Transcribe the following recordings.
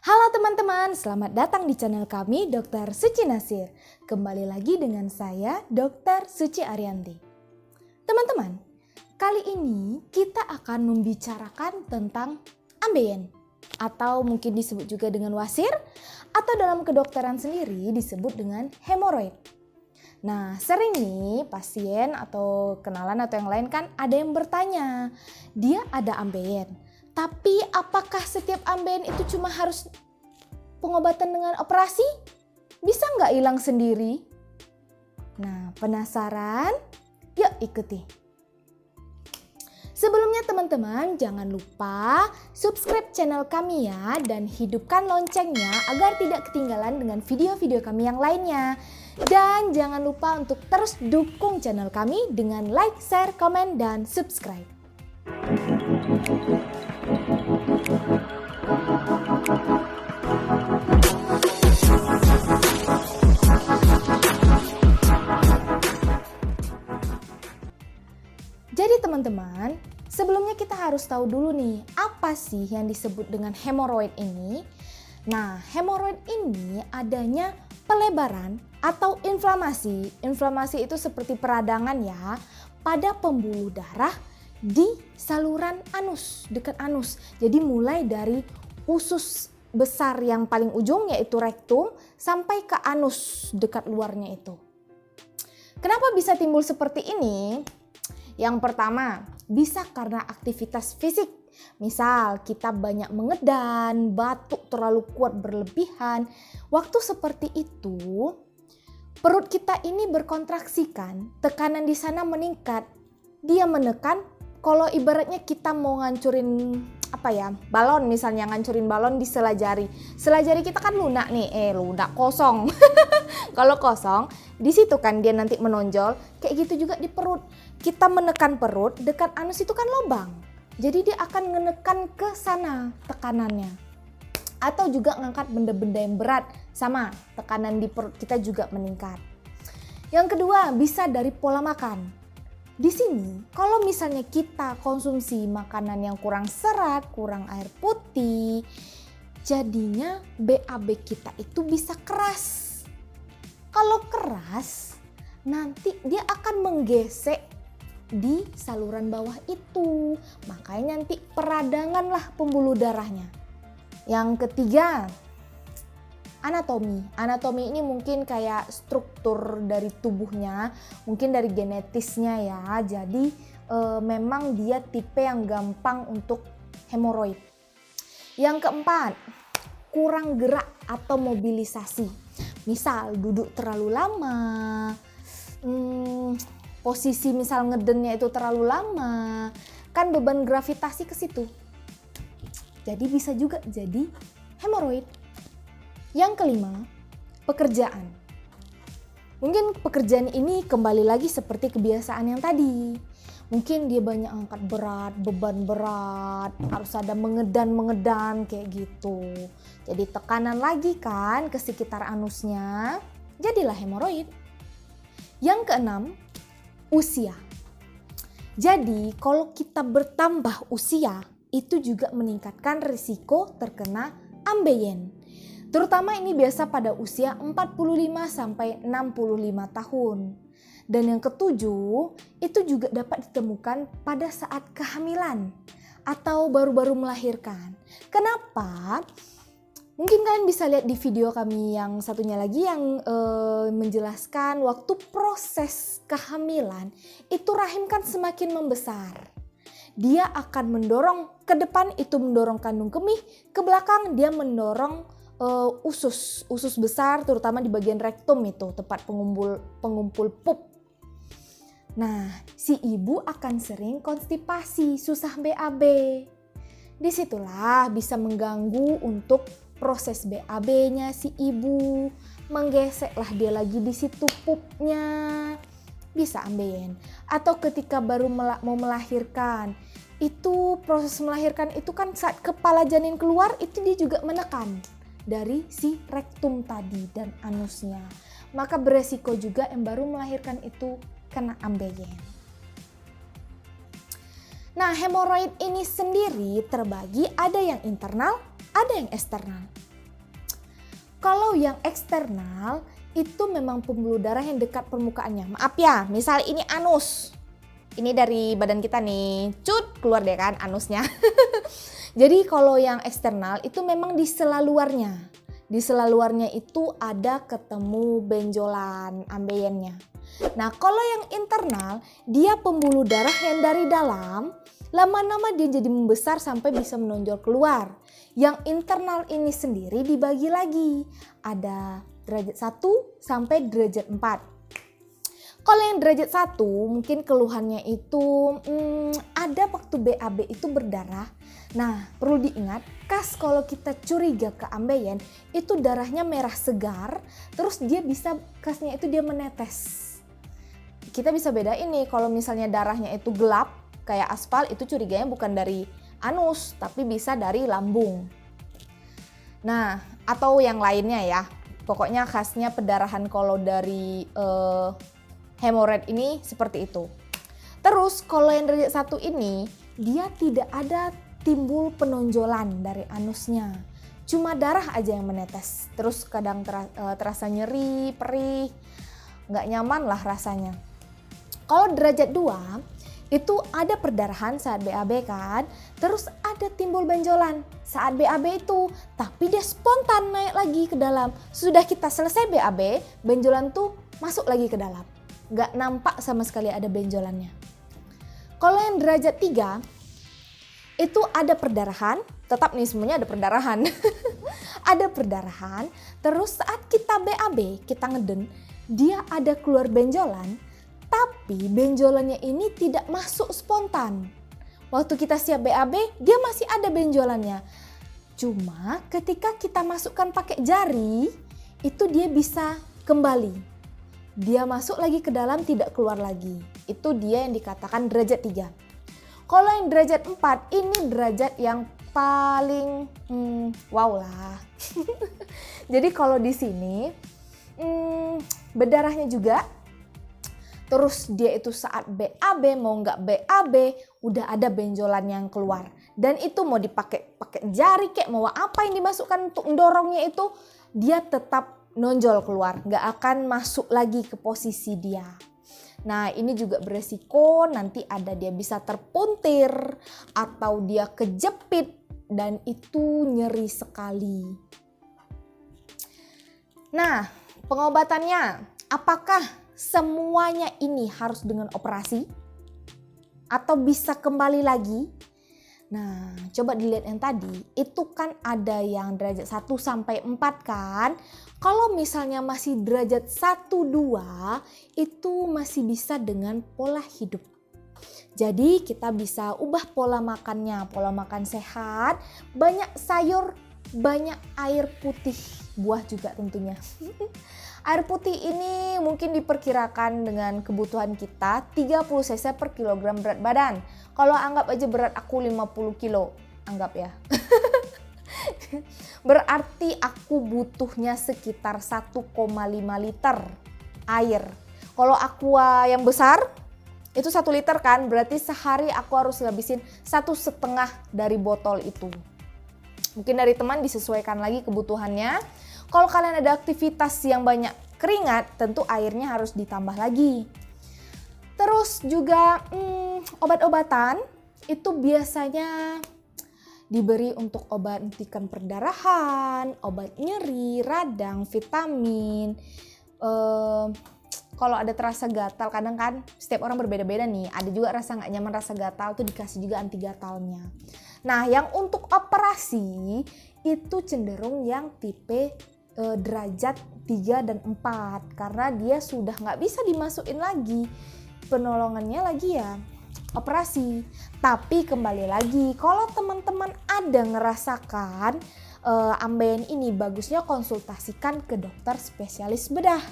Halo teman-teman, selamat datang di channel kami Dr. Suci Nasir. Kembali lagi dengan saya Dr. Suci Arianti. Teman-teman, kali ini kita akan membicarakan tentang ambeien atau mungkin disebut juga dengan wasir atau dalam kedokteran sendiri disebut dengan hemoroid. Nah, sering nih pasien atau kenalan atau yang lain kan ada yang bertanya, dia ada ambeien. Tapi apakah setiap ambeien itu cuma harus pengobatan dengan operasi? Bisa nggak hilang sendiri? Nah, penasaran? Yuk ikuti. Sebelumnya teman-teman jangan lupa subscribe channel kami ya dan hidupkan loncengnya agar tidak ketinggalan dengan video-video kami yang lainnya. Dan jangan lupa untuk terus dukung channel kami dengan like, share, komen, dan subscribe. Jadi teman-teman, sebelumnya kita harus tahu dulu nih, apa sih yang disebut dengan hemoroid ini? Nah, hemoroid ini adanya pelebaran atau inflamasi. Inflamasi itu seperti peradangan ya, pada pembuluh darah di saluran anus, dekat anus. Jadi mulai dari usus besar yang paling ujung yaitu rektum sampai ke anus dekat luarnya itu. Kenapa bisa timbul seperti ini? Yang pertama, bisa karena aktivitas fisik. Misal kita banyak mengedan, batuk terlalu kuat berlebihan. Waktu seperti itu, perut kita ini berkontraksikan, tekanan di sana meningkat. Dia menekan, kalau ibaratnya kita mau ngancurin balon, misalnya ngancurin balon di sela jari. Sela jari kita kan lunak nih, lunak kosong. Kalau kosong, di situ kan dia nanti menonjol. Kayak gitu juga di perut. Kita menekan perut, dekat anus itu kan lubang. Jadi dia akan menekan ke sana tekanannya. Atau juga ngangkat benda-benda yang berat, sama tekanan di perut kita juga meningkat. Yang kedua, bisa dari pola makan. Di sini, kalau misalnya kita konsumsi makanan yang kurang serat, kurang air putih, jadinya BAB kita itu bisa keras. Kalau keras, nanti dia akan menggesek di saluran bawah itu. Makanya nanti peradangan lah pembuluh darahnya. Yang ketiga, anatomi. Anatomi ini mungkin kayak struktur dari tubuhnya, mungkin dari genetisnya ya. Jadi memang dia tipe yang gampang untuk hemoroid. Yang keempat, kurang gerak atau mobilisasi. Misal duduk terlalu lama, posisi misal ngedennya itu terlalu lama, kan beban gravitasi ke situ. Jadi bisa juga jadi hemoroid. Yang kelima, pekerjaan. Mungkin pekerjaan ini kembali lagi seperti kebiasaan yang tadi. Mungkin dia banyak angkat berat, beban berat, harus ada mengedan kayak gitu. Jadi tekanan lagi kan ke sekitar anusnya, jadilah hemoroid. Yang keenam, usia. Jadi kalau kita bertambah usia, itu juga meningkatkan risiko terkena ambeien. Terutama ini biasa pada usia 45 sampai 65 tahun. Dan yang ketujuh, itu juga dapat ditemukan pada saat kehamilan atau baru-baru melahirkan. Kenapa? Mungkin kalian bisa lihat di video kami yang satunya lagi yang menjelaskan waktu proses kehamilan itu rahim kan semakin membesar. Dia akan mendorong ke depan itu mendorong kandung kemih, ke belakang dia mendorong usus besar terutama di bagian rektum itu tempat pengumpul pup. Nah, si ibu akan sering konstipasi, susah BAB. Disitulah bisa mengganggu untuk proses BAB-nya si ibu, menggeseklah dia lagi di situ pupnya, bisa ambeien. Atau ketika baru mau melahirkan, itu proses melahirkan itu kan saat kepala janin keluar itu dia juga menekan dari si rektum tadi dan anusnya. Maka beresiko juga yang baru melahirkan itu kena ambeien. Nah, hemoroid ini sendiri terbagi ada yang internal, ada yang eksternal. Kalau yang eksternal itu memang pembuluh darah yang dekat permukaannya. Maaf ya, misal ini anus. Ini dari badan kita nih, cut keluar deh kan anusnya. Jadi kalau yang eksternal itu memang di sela luarnya. Di sela luarnya itu ada ketemu benjolan ambeyennya. Nah kalau yang internal dia pembuluh darah yang dari dalam, lama-lama dia jadi membesar sampai bisa menonjol keluar. Yang internal ini sendiri dibagi lagi, ada derajat 1 sampai derajat 4. Kalau yang derajat 1 mungkin keluhannya itu ada waktu BAB itu berdarah. Nah perlu diingat, kalau kita curiga ke ambeien itu darahnya merah segar, terus dia bisa kasnya itu dia menetes. Kita bisa bedain nih kalau misalnya darahnya itu gelap kayak aspal, itu curiganya bukan dari anus tapi bisa dari lambung. Nah atau yang lainnya ya, pokoknya khasnya pendarahan kalau dari hemoroid ini seperti itu. Terus kalau yang derajat 1 ini dia tidak ada timbul penonjolan dari anusnya. Cuma darah aja yang menetes. Terus kadang terasa nyeri, perih, nggak nyaman lah rasanya. Kalau derajat 2 itu ada perdarahan saat BAB kan. Terus ada timbul benjolan saat BAB itu. Tapi dia spontan naik lagi ke dalam. Sudah kita selesai BAB, benjolan tuh masuk lagi ke dalam. Nggak nampak sama sekali ada benjolannya. Kalau yang derajat 3 itu ada perdarahan, tetap nih semuanya ada perdarahan. Ada perdarahan, terus saat kita BAB, kita ngeden, dia ada keluar benjolan, tapi benjolannya ini tidak masuk spontan. Waktu kita siap BAB, dia masih ada benjolannya. Cuma ketika kita masukkan pakai jari, itu dia bisa kembali. Dia masuk lagi ke dalam, tidak keluar lagi. Itu dia yang dikatakan derajat 3. Kalau yang derajat 4, ini derajat yang paling wow lah. Jadi kalau di sini berdarahnya juga. Terus dia itu saat BAB mau nggak BAB udah ada benjolan yang keluar. Dan itu mau dipakai jari kayak mau apa yang dimasukkan untuk mendorongnya itu, dia tetap nonjol keluar, nggak akan masuk lagi ke posisi dia. Nah ini juga beresiko nanti ada dia bisa terpuntir atau dia kejepit dan itu nyeri sekali. Nah pengobatannya, apakah semuanya ini harus dengan operasi atau bisa kembali lagi? Nah, coba dilihat yang tadi, itu kan ada yang derajat 1 sampai 4 kan. Kalau misalnya masih derajat 1, 2, itu masih bisa dengan pola hidup. Jadi kita bisa ubah pola makannya, pola makan sehat, banyak sayur, banyak air putih, buah juga tentunya. Air putih ini mungkin diperkirakan dengan kebutuhan kita 30 cc per kilogram berat badan. Kalau anggap aja berat aku 50 kilo, anggap ya. Berarti aku butuhnya sekitar 1,5 liter air. Kalau aqua yang besar itu 1 liter kan, berarti sehari aku harus ngabisin 1,5 dari botol itu. Mungkin dari teman disesuaikan lagi kebutuhannya. Kalau kalian ada aktivitas yang banyak keringat, tentu airnya harus ditambah lagi. Terus juga obat-obatan itu biasanya diberi untuk obat hentikan perdarahan, obat nyeri, radang, vitamin. Kalau ada terasa gatal, kadang kan setiap orang berbeda-beda nih. Ada juga rasa nggak nyaman, rasa gatal tuh dikasih juga anti gatalnya. Nah yang untuk operasi itu cenderung yang tipe derajat 3 dan 4 karena dia sudah nggak bisa dimasukin lagi, penolongannya lagi ya operasi. Tapi kembali lagi, kalau teman-teman ada ngerasakan ambeien ini, bagusnya konsultasikan ke dokter spesialis bedah.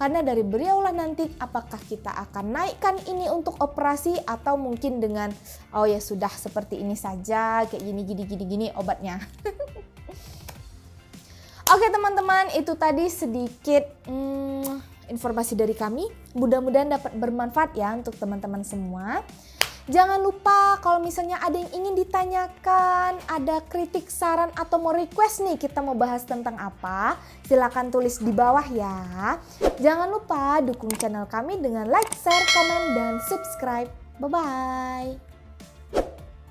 Karena dari beliaulah nanti apakah kita akan naikkan ini untuk operasi atau mungkin dengan oh ya sudah seperti ini saja, kayak gini obatnya. Oke teman-teman, itu tadi sedikit informasi dari kami. Mudah-mudahan dapat bermanfaat ya untuk teman-teman semua. Jangan lupa kalau misalnya ada yang ingin ditanyakan, ada kritik, saran, atau mau request nih kita mau bahas tentang apa, silakan tulis di bawah ya. Jangan lupa dukung channel kami dengan like, share, komen, dan subscribe. Bye-bye.